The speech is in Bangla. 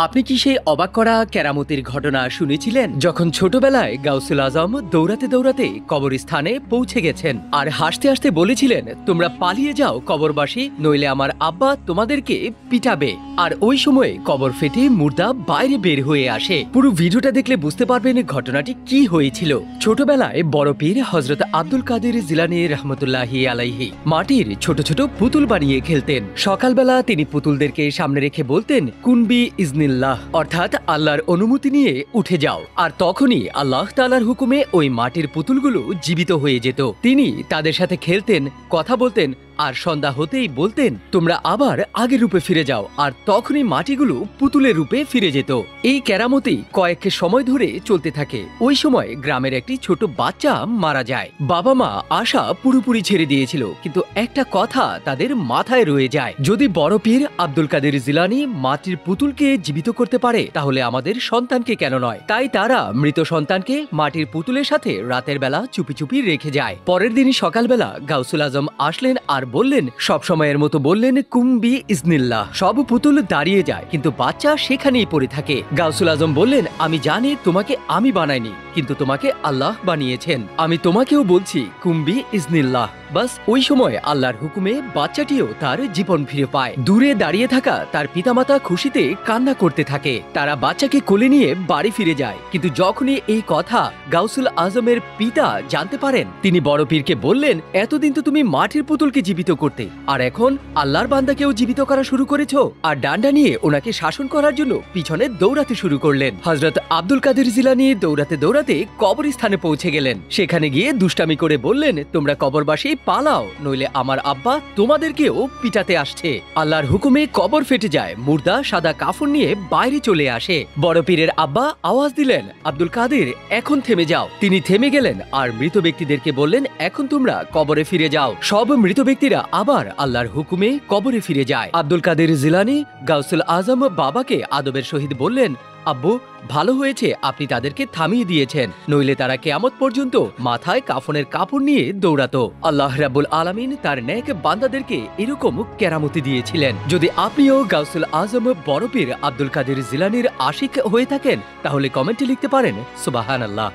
আপনি কি সেই অবাক করা কেরামতির ঘটনা শুনেছিলেন যখন ছোটবেলায় গাউসুল আজম দৌড়াতে দৌড়াতে কবরস্থানে পৌঁছে গেছেন আর হাসতে হাসতে বলেছিলেন, তোমরা পালিয়ে যাও কবরবাসী, নইলে আমার আব্বা তোমাদেরকে পিটাবে। আর ওই সময়ে কবর ফেটে মুর্দা বাইরে বের হয়ে আসে। পুরো ভিডিওটা দেখলে বুঝতে পারবেন ঘটনাটি কি হয়েছিল। ছোটবেলায় বড় পীর হযরত আব্দুল কাদের জিলানী রহমতুল্লাহি আলাইহি মাটির ছোট ছোট পুতুল বানিয়ে খেলতেন। সকালবেলা তিনি পুতুলদেরকে সামনে রেখে বলতেন, কুনবি ইজনিল্লাহ, অর্থাৎ আল্লাহর অনুমতি নিয়ে উঠে যাও। আর তখনই আল্লাহ তাআলার হুকুমে ওই মাটির পুতুলগুলো জীবিত হয়ে যেত। তিনি তাদের সাথে খেলতেন, কথা বলতেন, আর সন্ধ্যা হতেই বলতেন, তোমরা আবার আগের রূপে ফিরে যাও। আর তখনই মাটিগুলো পুতুলের রূপে ফিরে যেত। এই কেরামতি কয়েক সময় ধরে চলতে থাকে। ওই সময় গ্রামের একটি ছোট বাচ্চা মারা যায়। বাবা মা আশা পুরোপুরি ছেড়ে দিয়েছিল, কিন্তু একটা কথা তাদের মাথায় রয়ে যায়, যদি বড় পীর আব্দুল কাদের জিলানী মাটির পুতুলকে জীবিত করতে পারে, তাহলে আমাদের সন্তানকে কেন নয়? তাই তারা মৃত সন্তানকে মাটির পুতুলের সাথে রাতের বেলা চুপি চুপি রেখে যায়। পরের দিনই সকালবেলা গাউসুল আজম আসলেন আর বললেন, সব সময়ের মতো বললেন, কুম্বি ইজনিল্লাহ। সব পুতুল দাঁড়িয়ে যায়, কিন্তু বাচ্চা সেখানেই পড়ে থাকে। গাউসুল আজম বললেন, আমি জানি তোমাকে আমি বানাইনি, কিন্তু তোমাকে আল্লাহ বানিয়েছেন। আমি তোমাকেও বলছি, কুম্বি ইজনিল্লাহ। বাস ওই সময় আল্লাহর হুকুমে বাচ্চাটিও তার জীবন ফিরে পায়। দূরে দাঁড়িয়ে থাকা তার পিতামাতা খুশিতে কান্না করতে থাকে। তারা বাচ্চাকে কোলে নিয়ে বাড়ি ফিরে যায়। কিন্তু যখনই এই কথা গাউসুল আজমের পিতা জানতে পারেন, তিনি বড় পীরকে বললেন, এতদিন তো তুমি মাটির পুতুলকে জীবিত করতে, আর এখন আল্লাহর বান্দাকেও জীবিত করা শুরু করেছো। আর ডান্ডা নিয়ে ওনাকে শাসন করার জন্য পিছনে দৌড়াতে শুরু করলেন। হযরত আব্দুল কাদের জিলানী দৌড়াতে দৌড়াতে কবরস্থানে পৌঁছে গেলেন। সেখানে গিয়ে দুষ্টামি করে বললেন, তোমরা কবরবাসী পালাও, নইলে আমার আব্বা তোমাদেরকেও পিটাতে আসছে। আল্লাহর হুকুমে কবর ফেটে যায়। মুর্দা সাদা কাফন নিয়ে বাইরে চলে আসে। বড় পীরের আব্বা আওয়াজ দিলেন, আব্দুল কাদের, এখন থেমে যাও। তিনি থেমে গেলেন আর মৃত ব্যক্তিদেরকে বললেন, এখন তোমরা কবরে ফিরে যাও। সব মৃত ব্যক্তিরা আবার আল্লাহর হুকুমে কবরে ফিরে যায়। আব্দুল কাদের জিলানী গাউসুল আজম বাবাকে আদবের সহিত বললেন, আব্বু, ভালো হয়েছে আপনি তাদেরকে থামিয়ে দিয়েছেন, নইলে তারা কিয়ামত পর্যন্ত মাথায় কাফনের কাপড় নিয়ে দৌড়াতো। আল্লাহ রাব্বুল আলামিন তার নেক বান্দাদেরকে এরকম কেরামতি দিয়েছিলেন। যদি আপনিও গাউসুল আজম বড় পীর আব্দুল কাদের জিলানীর আশিক হয়ে থাকেন, তাহলে কমেন্টে লিখতে পারেন সুবহানাল্লাহ।